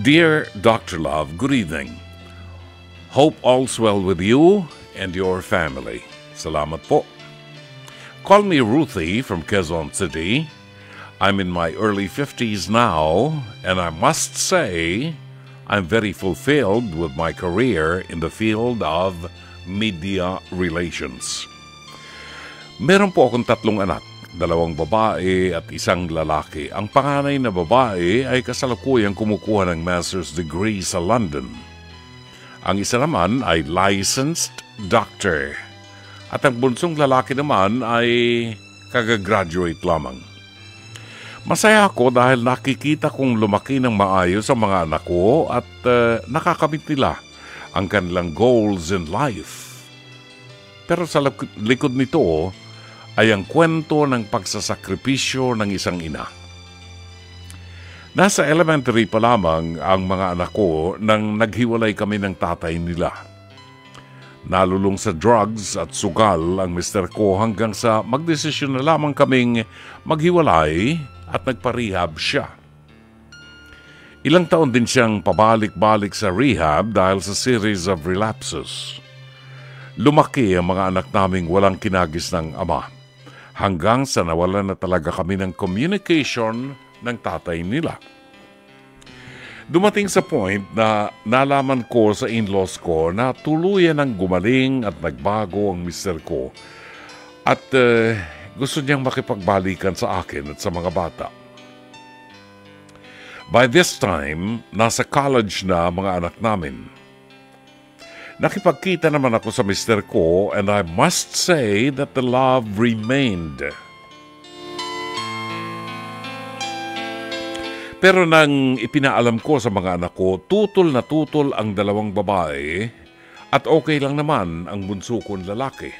Dear Dr. Love, good evening. Hope all's well with you and your family. Salamat po. Call me Ruthie from Quezon City. I'm in my early 50s now, and I must say I'm very fulfilled with my career in the field of media relations. Meron po akong 3 anak, 2 babae at 1 lalaki. Ang panganay na babae ay kasalukuyang kumukuha ng master's degree sa London. Ang isa naman ay licensed doctor. At ang bunsong lalaki naman ay kagagraduate lamang. Masaya ako dahil nakikita kong lumaki ng maayos ang mga anak ko at nakakamit nila ang kanilang goals in life. Pero sa likod nito ay ang kwento ng pagsasakripisyo ng isang ina. Nasa elementary pa lamang ang mga anak ko nang naghiwalay kami ng tatay nila. Nalulong sa drugs at sugal ang mister ko hanggang sa magdesisyon na lamang kaming maghiwalay at nagpa-rehab siya. Ilang taon din siyang pabalik-balik sa rehab dahil sa series of relapses. Lumaki ang mga anak naming walang kinagis ng ama. Hanggang sa nawalan na talaga kami ng communication ng tatay nila. Dumating sa point na nalaman ko sa in-laws ko na tuluyan ang gumaling at nagbago ang mister ko at gusto niyang makipagbalikan sa akin at sa mga bata. By this time, nasa college na mga anak namin. Nakipagkita naman ako sa mister ko and I must say that the love remained. Pero nang ipinaalam ko sa mga anak ko, tutol na tutol ang 2 babae at okay lang naman ang bunso kong lalaki.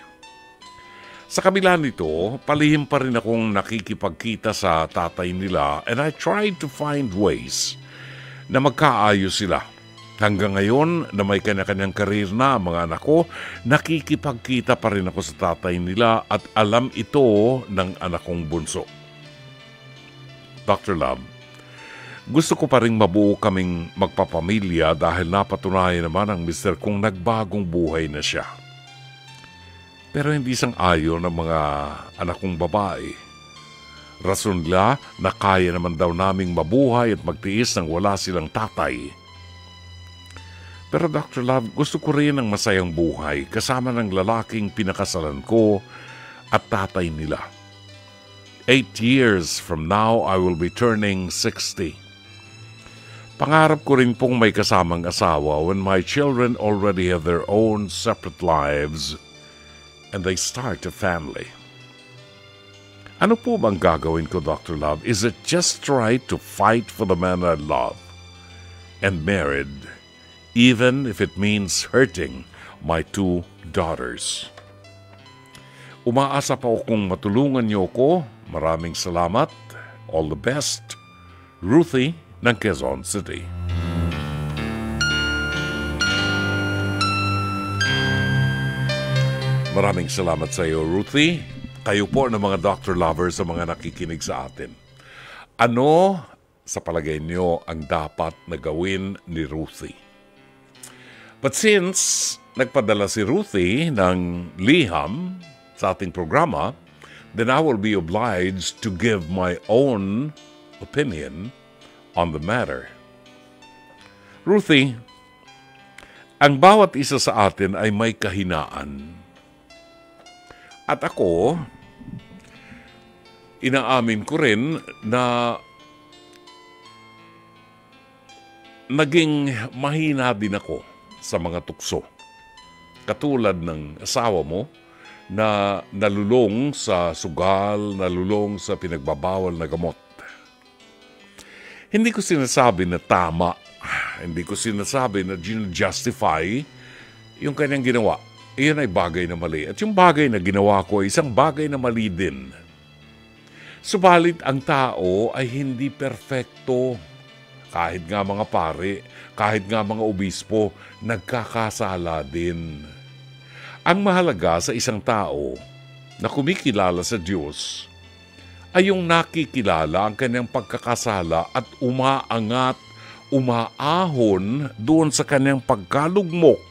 Sa kabila nito, palihim pa rin akong nakikipagkita sa tatay nila and I tried to find ways na magkaayos sila. Hanggang ngayon na may kanya-kanyang karir na mga anak ko, nakikipagkita pa rin ako sa tatay nila at alam ito ng anak kong bunso. Dr. Love, gusto ko pa rin mabuo kaming magpapamilya dahil napatunayan naman ang mister kong nagbagong buhay na siya. Pero hindi sang-ayon ng mga anak kong babae. Rason nila na kaya naman daw naming mabuhay at magtiis nang wala silang tatay. Pero Dr. Love, gusto ko rin ang masayang buhay kasama ng lalaking pinakasalan ko at tatay nila. 8 years from now, I will be turning 60. Pangarap ko rin pong may kasamang asawa when my children already have their own separate lives and they start a family. Ano po bang gagawin ko, Dr. Love? Is it just right to fight for the man I love and married, even if it means hurting my 2 daughters? Umaasa pa akong matulungan niyo ko. Maraming salamat. All the best. Ruthie ng Quezon City. Maraming salamat sa iyo, Ruthie. Kayo po ng mga doctor lovers sa mga nakikinig sa atin. Ano sa palagay niyo ang dapat na gawin ni Ruthie? But since nagpadala si Ruthie ng liham sa ating programa, then I will be obliged to give my own opinion on the matter. Ruthie, ang bawat isa sa atin ay may kahinaan. At ako, inaamin ko rin na naging mahina din ako sa mga tukso. Katulad ng asawa mo na nalulong sa sugal, nalulong sa pinagbabawal na gamot. Hindi ko sinasabi na tama, hindi ko sinasabi na justify yung kanyang ginawa. Iyan ay bagay na mali. At yung bagay na ginawa ko ay isang bagay na mali din. Subalit ang tao ay hindi perfecto. Kahit nga mga pare, kahit nga mga obispo, nagkakasala din. Ang mahalaga sa isang tao na kumikilala sa Diyos ay yung nakikilala ang kanyang pagkakasala at umaangat umaahon doon sa kanyang pagkalugmok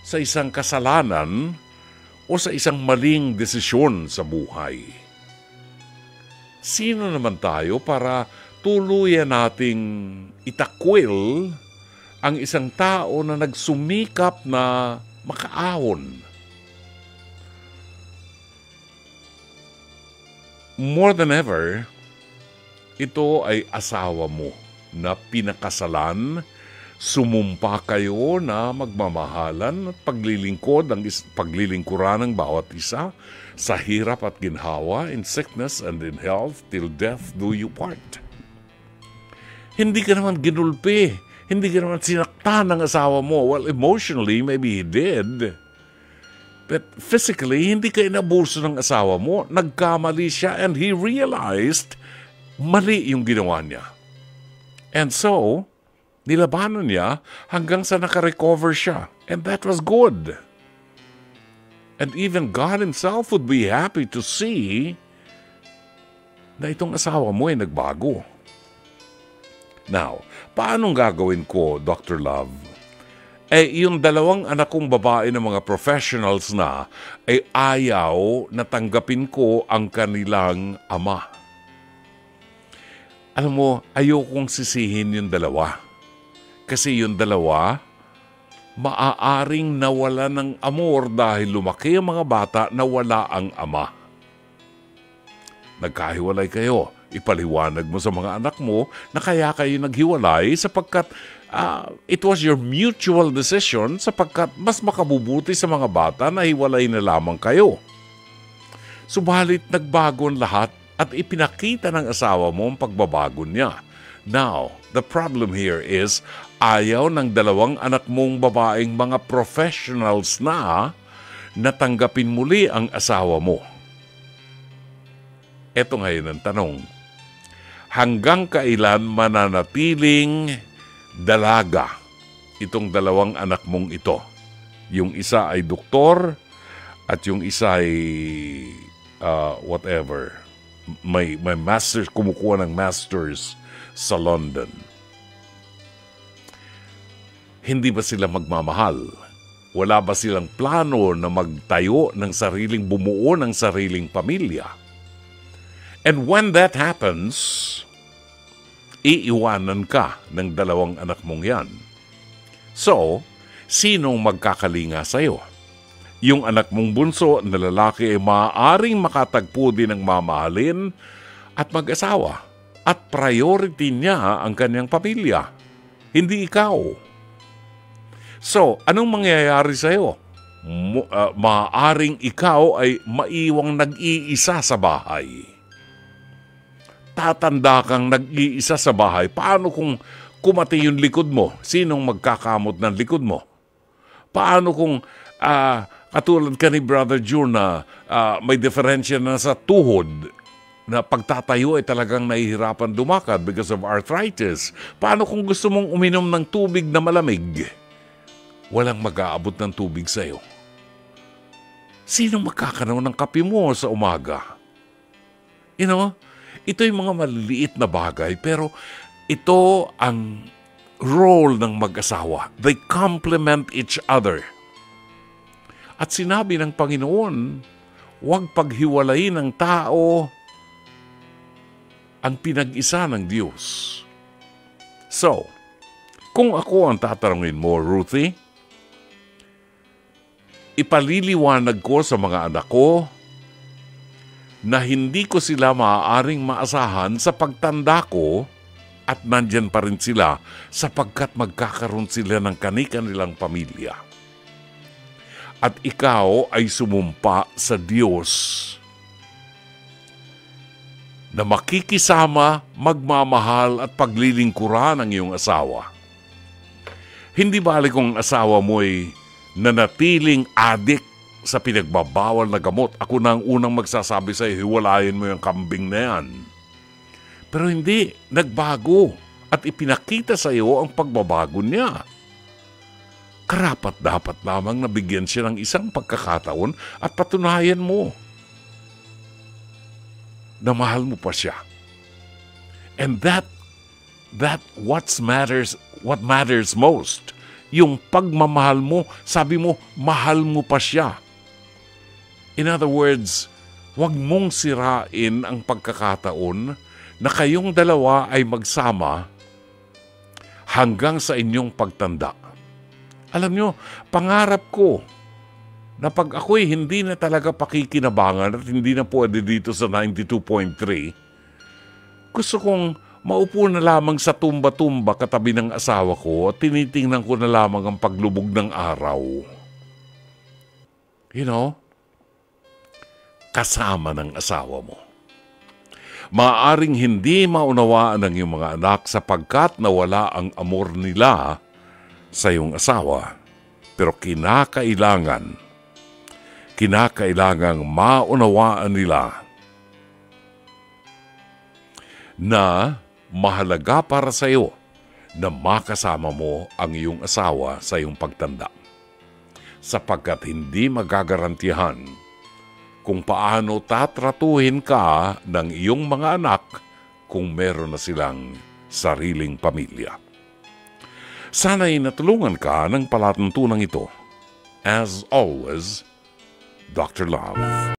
sa isang kasalanan o sa isang maling desisyon sa buhay. Sino naman tayo para tuluyan nating itakwil ang isang tao na nagsumikap na makaahon? More than ever, ito ay asawa mo na pinakasalan, sumumpa kayo na magmamahalan at paglilingkuran ng bawat isa sa hirap at ginhawa, in sickness and in health, till death do you part. Hindi ka naman ginulpi, hindi ka naman sinaktan ng asawa mo. Well, emotionally, maybe he did. But physically, hindi ka inabuso ng asawa mo. Nagkamali siya and he realized mali yung ginawa niya. And so, nilabanan niya hanggang sa nakarecover siya. And that was good. And even God Himself would be happy to see na itong asawa mo ay nagbago. Now, paanong gagawin ko, Dr. Love? Yung dalawang anak kong babae ng mga professionals na ay ayaw na tanggapin ko ang kanilang ama. Alam mo, ayokong sisihin yung dalawa. Kasi yung dalawa, maaaring nawala ng amor dahil lumaki ang mga bata na wala ang ama. Nagkahiwalay kayo. Ipaliwanag mo sa mga anak mo na kaya kayo naghiwalay sapagkat it was your mutual decision sapagkat mas makabubuti sa mga bata na hiwalay na lamang kayo. Subalit nagbago ang lahat at ipinakita ng asawa mo ang pagbabago niya. Now, the problem here is ayaw ng dalawang anak mong babaeng mga professionals na natanggapin muli ang asawa mo. Ito ngayon ang tanong. Hanggang kailan mananatiling dalaga itong dalawang anak mong ito? Yung isa ay doktor at yung isa ay whatever. May masters, kumukuha ng masters sa London. Hindi ba sila magmamahal? Wala ba silang plano na magtayo ng bumuo ng sariling pamilya? And when that happens, iiwanan ka ng dalawang anak mong yan. So, sinong magkakalinga sa'yo? Yung anak mong bunso na lalaki ay maaaring makatagpo din ng mamahalin at mag-asawa. At priority niya ang kanyang pamilya. Hindi ikaw. So, anong mangyayari sa'yo? Maaaring ikaw ay maiwang nag-iisa sa bahay. Tatanda kang nag-iisa sa bahay. Paano kung kumati yung likod mo? Sinong magkakamot ng likod mo? Paano kung katulad ka ni Brother June na may diferensya na sa tuhod na pagtatayo ay talagang nahihirapan dumakad because of arthritis? Paano kung gusto mong uminom ng tubig na malamig? Walang mag-aabot ng tubig sa'yo. Sinong magkakanaw ng kape mo sa umaga? You know, ito yung mga maliliit na bagay, pero ito ang role ng mag-asawa. They complement each other. At sinabi ng Panginoon, huwag paghiwalayin ng tao ang pinag-isa ng Diyos. So, kung ako ang tatanungin mo, Ruthie, ipaliliwanag ko sa mga anak ko na hindi ko sila maaaring maasahan sa pagtanda ko at nandyan pa rin sila sapagkat magkakaroon sila ng kani-kanilang pamilya. At ikaw ay sumumpa sa Diyos na makikisama, magmamahal at paglilingkuran ng iyong asawa. Hindi balik kung asawa mo ay nanatiling adik sa pinagbabawal na gamot. Ako na ang unang magsasabi sa'yo, hiwalayin mo yung kambing na yan. Pero hindi, nagbago at ipinakita sa iyo ang pagbabago niya. Karapat dapat lamang nabigyan siya ng isang pagkakataon at patunayan mo na mahal mo pa siya. And that what matters most. Yung pagmamahal mo, sabi mo, mahal mo pa siya. In other words, huwag mong sirain ang pagkakataon na kayong dalawa ay magsama hanggang sa inyong pagtanda. Alam nyo, pangarap ko na pag ako'y hindi na talaga pakikinabangan at hindi na pwede dito sa 92.3, gusto kong maupo na lamang sa tumba-tumba katabi ng asawa ko at tinitingnan ko na lamang ang paglubog ng araw. You know, kasama ng asawa mo. Maaaring hindi maunawaan ng iyong mga anak sapagkat nawala ang amor nila sa iyong asawa. Pero kinakailangang maunawaan nila na mahalaga para sa iyo na makasama mo ang iyong asawa sa iyong pagtanda. Sapagkat hindi magagarantihan kung paano tatratuhin ka ng iyong mga anak kung meron na silang sariling pamilya. Sana'y natulungan ka ng palatuntunang ito. As always, Dr. Love.